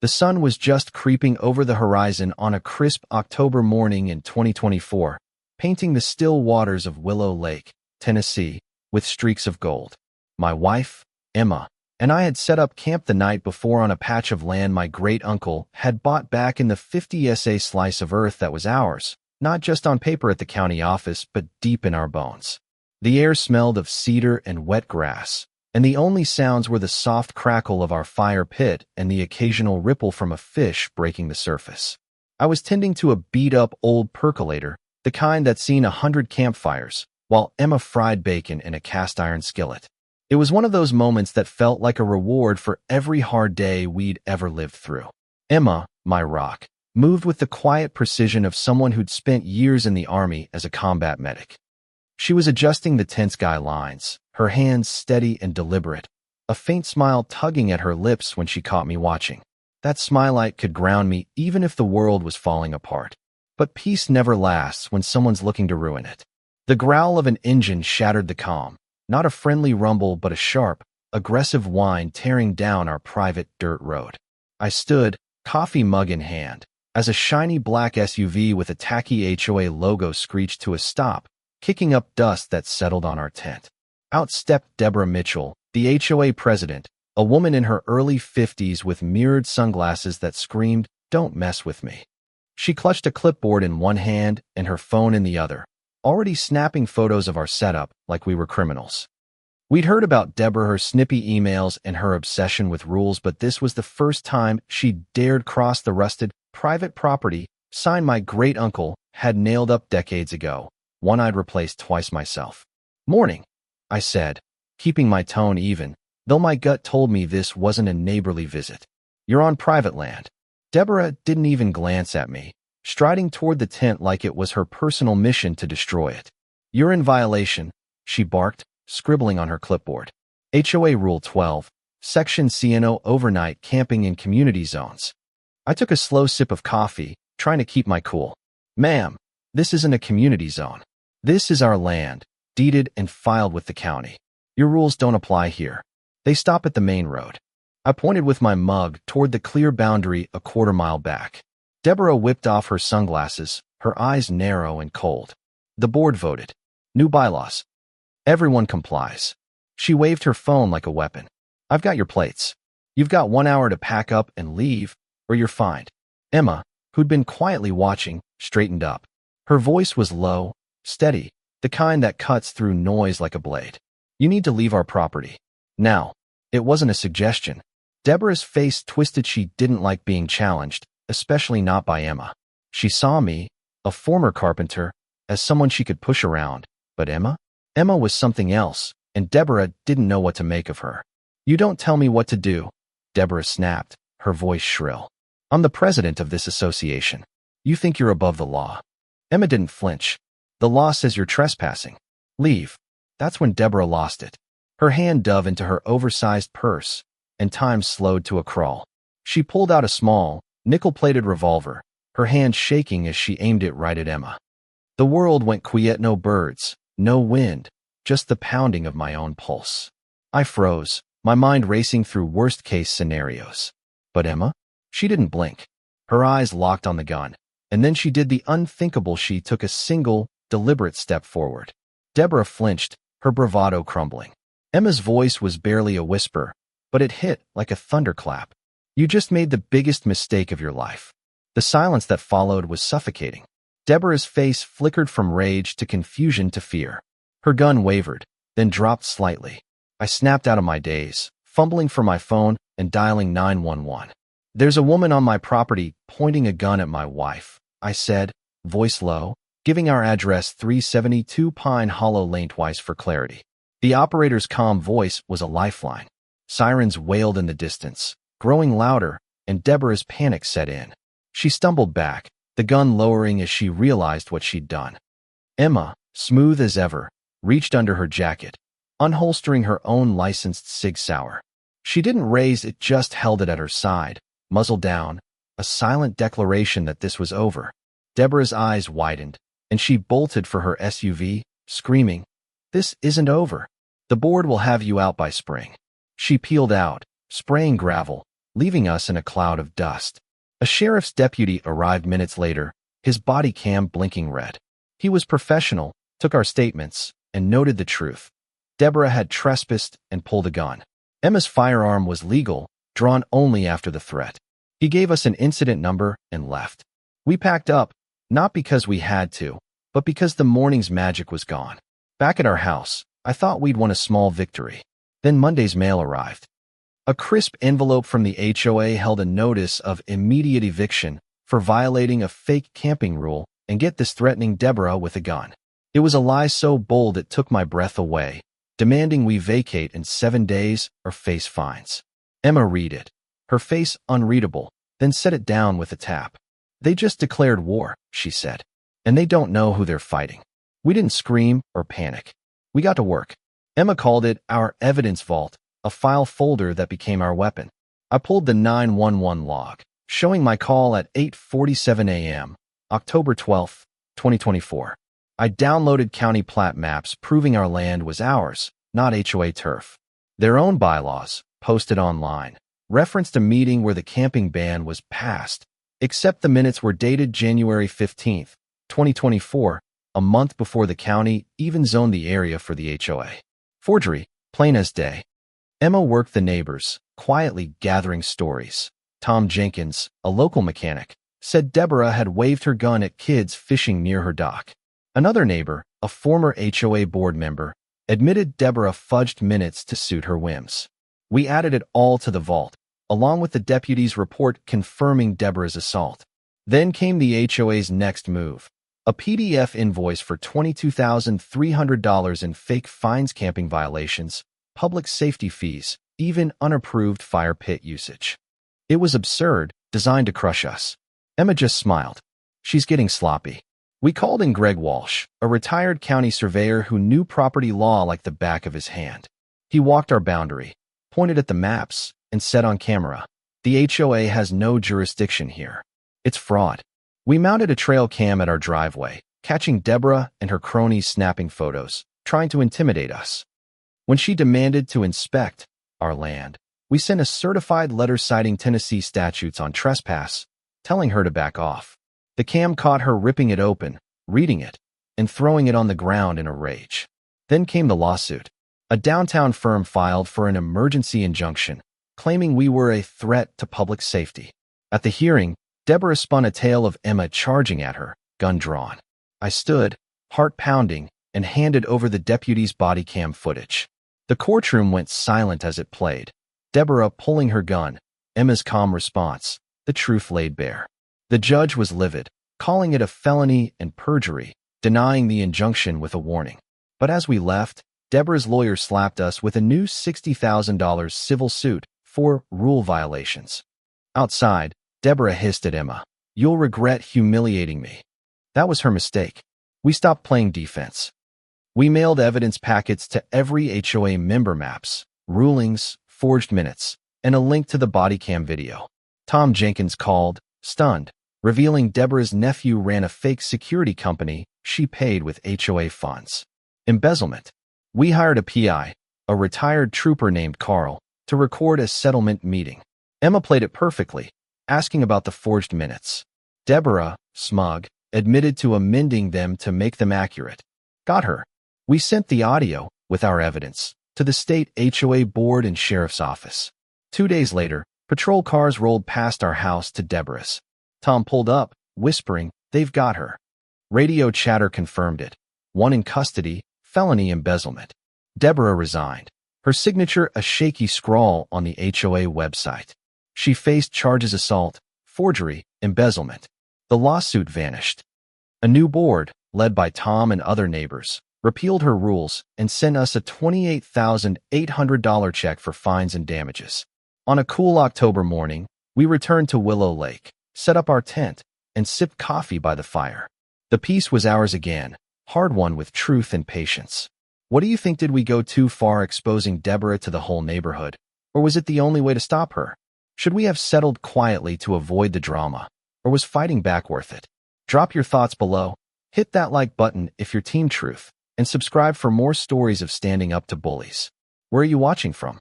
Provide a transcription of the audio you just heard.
The sun was just creeping over the horizon on a crisp October morning in 2024, painting the still waters of Willow Lake, Tennessee, with streaks of gold. My wife, Emma, and I had set up camp the night before on a patch of land my great-uncle had bought back in the 50 slice of earth that was ours, not just on paper at the county office, but deep in our bones. The air smelled of cedar and wet grass, and the only sounds were the soft crackle of our fire pit and the occasional ripple from a fish breaking the surface. I was tending to a beat-up old percolator, the kind that's seen 100 campfires, while Emma fried bacon in a cast-iron skillet. It was one of those moments that felt like a reward for every hard day we'd ever lived through. Emma, my rock, moved with the quiet precision of someone who'd spent years in the army as a combat medic. She was adjusting the tense guy lines, her hands steady and deliberate, a faint smile tugging at her lips when she caught me watching. That smile-light could ground me even if the world was falling apart. But peace never lasts when someone's looking to ruin it. The growl of an engine shattered the calm, not a friendly rumble but a sharp, aggressive whine tearing down our private dirt road. I stood, coffee mug in hand, as a shiny black SUV with a tacky HOA logo screeched to a stop, kicking up dust that settled on our tent. Out stepped Deborah Mitchell, the HOA president, a woman in her early 50s with mirrored sunglasses that screamed, "Don't mess with me." She clutched a clipboard in one hand and her phone in the other, already snapping photos of our setup like we were criminals. We'd heard about Deborah, her snippy emails, and her obsession with rules, but this was the first time she dared cross the rusted, private property sign my great-uncle had nailed up decades ago, one I'd replaced twice myself. "Morning," I said, keeping my tone even, though my gut told me this wasn't a neighborly visit. "You're on private land." Deborah didn't even glance at me, striding toward the tent like it was her personal mission to destroy it. "You're in violation," she barked, scribbling on her clipboard. HOA Rule 12, Section CNO Overnight Camping in Community Zones. I took a slow sip of coffee, trying to keep my cool. "Ma'am, this isn't a community zone. This is our land, deeded and filed with the county. Your rules don't apply here. They stop at the main road." I pointed with my mug toward the clear boundary a quarter-mile back. Deborah whipped off her sunglasses, her eyes narrow and cold. "The board voted. New bylaws. Everyone complies." She waved her phone like a weapon. "I've got your plates. You've got 1 hour to pack up and leave, or you're fined." Emma, who'd been quietly watching, straightened up. Her voice was low, steady, the kind that cuts through noise like a blade. "You need to leave our property. Now." It wasn't a suggestion. Deborah's face twisted. She didn't like being challenged, especially not by Emma. She saw me, a former carpenter, as someone she could push around, but Emma? Emma was something else, and Deborah didn't know what to make of her. "You don't tell me what to do," Deborah snapped, her voice shrill. "I'm the president of this association. You think you're above the law." Emma didn't flinch. "The law says you're trespassing. Leave." That's when Deborah lost it. Her hand dove into her oversized purse, and time slowed to a crawl. She pulled out a small, nickel-plated revolver, her hand shaking as she aimed it right at Emma. The world went quiet. No birds, no wind, just the pounding of my own pulse. I froze, my mind racing through worst-case scenarios. But Emma? She didn't blink. Her eyes locked on the gun, and then she did the unthinkable. She took a single, deliberate step forward. Deborah flinched, her bravado crumbling. Emma's voice was barely a whisper, but it hit like a thunderclap. "You just made the biggest mistake of your life." The silence that followed was suffocating. Deborah's face flickered from rage to confusion to fear. Her gun wavered, then dropped slightly. I snapped out of my daze, fumbling for my phone and dialing 911. "There's a woman on my property pointing a gun at my wife," I said, voice low, giving our address 372 Pine Hollow Lane twice for clarity. The operator's calm voice was a lifeline. Sirens wailed in the distance, growing louder, and Deborah's panic set in. She stumbled back, the gun lowering as she realized what she'd done. Emma, smooth as ever, reached under her jacket, unholstering her own licensed Sig Sauer. She didn't raise it, just held it at her side, muzzle down, a silent declaration that this was over. Deborah's eyes widened, and she bolted for her SUV, screaming, "This isn't over. The board will have you out by spring." She peeled out, spraying gravel, leaving us in a cloud of dust. A sheriff's deputy arrived minutes later, his body cam blinking red. He was professional, took our statements, and noted the truth. Deborah had trespassed and pulled a gun. Emma's firearm was legal, drawn only after the threat. He gave us an incident number and left. We packed up, not because we had to, but because the morning's magic was gone. Back at our house, I thought we'd won a small victory. Then Monday's mail arrived. A crisp envelope from the HOA held a notice of immediate eviction for violating a fake camping rule and get this threatening Deborah with a gun. It was a lie so bold it took my breath away, demanding we vacate in 7 days or face fines. Emma read it, her face unreadable, then set it down with a tap. They just declared war, she said, and they don't know who they're fighting. We didn't scream or panic. We got to work. Emma called it our evidence vault, a file folder that became our weapon. I pulled the 911 log, showing my call at 8:47 a.m., October 12, 2024. I downloaded county plat maps proving our land was ours, not HOA turf. Their own bylaws, posted online, referenced a meeting where the camping ban was passed, except the minutes were dated January 15, 2024, a month before the county even zoned the area for the HOA. Forgery, plain as day. Emma worked the neighbors, quietly gathering stories. Tom Jenkins, a local mechanic, said Deborah had waved her gun at kids fishing near her dock. Another neighbor, a former HOA board member, admitted Deborah fudged minutes to suit her whims. We added it all to the vault, along with the deputy's report confirming Deborah's assault. Then came the HOA's next move, a PDF invoice for $22,300 in fake fines, camping violations, public safety fees, even unapproved fire pit usage. It was absurd, designed to crush us. Emma just smiled. She's getting sloppy. We called in Greg Walsh, a retired county surveyor who knew property law like the back of his hand. He walked our boundary, pointed at the maps, and said on camera, "The HOA has no jurisdiction here. It's fraud." We mounted a trail cam at our driveway, catching Deborah and her cronies snapping photos, trying to intimidate us. When she demanded to inspect our land, we sent a certified letter citing Tennessee statutes on trespass, telling her to back off. The cam caught her ripping it open, reading it, and throwing it on the ground in a rage. Then came the lawsuit. A downtown firm filed for an emergency injunction, claiming we were a threat to public safety. At the hearing, Deborah spun a tale of Emma charging at her, gun drawn. I stood, heart pounding, and handed over the deputy's body cam footage. The courtroom went silent as it played. Deborah pulling her gun, Emma's calm response, the truth laid bare. The judge was livid, calling it a felony and perjury, denying the injunction with a warning. But as we left, Deborah's lawyer slapped us with a new $60,000 civil suit for rule violations. Outside, Deborah hissed at Emma, "You'll regret humiliating me." That was her mistake. We stopped playing defense. We mailed evidence packets to every HOA member, maps, rulings, forged minutes, and a link to the body cam video. Tom Jenkins called, stunned, revealing Deborah's nephew ran a fake security company she paid with HOA funds. Embezzlement. We hired a PI, a retired trooper named Carl, to record a settlement meeting. Emma played it perfectly, asking about the forged minutes. Deborah, smug, admitted to amending them to make them accurate. Got her. We sent the audio, with our evidence, to the state HOA board and sheriff's office. 2 days later, patrol cars rolled past our house to Deborah's. Tom pulled up, whispering, "They've got her." Radio chatter confirmed it. 1 in custody, felony embezzlement. Deborah resigned. Her signature a shaky scrawl on the HOA website. She faced charges: assault, forgery, embezzlement. The lawsuit vanished. A new board, led by Tom and other neighbors, repealed her rules and sent us a $28,800 check for fines and damages. On a cool October morning, we returned to Willow Lake, set up our tent, and sipped coffee by the fire. The peace was ours again, hard-won with truth and patience. What do you think? Did we go too far exposing Deborah to the whole neighborhood? Or was it the only way to stop her? Should we have settled quietly to avoid the drama? Or was fighting back worth it? Drop your thoughts below, hit that like button if you're Team Truth, and subscribe for more stories of standing up to bullies. Where are you watching from?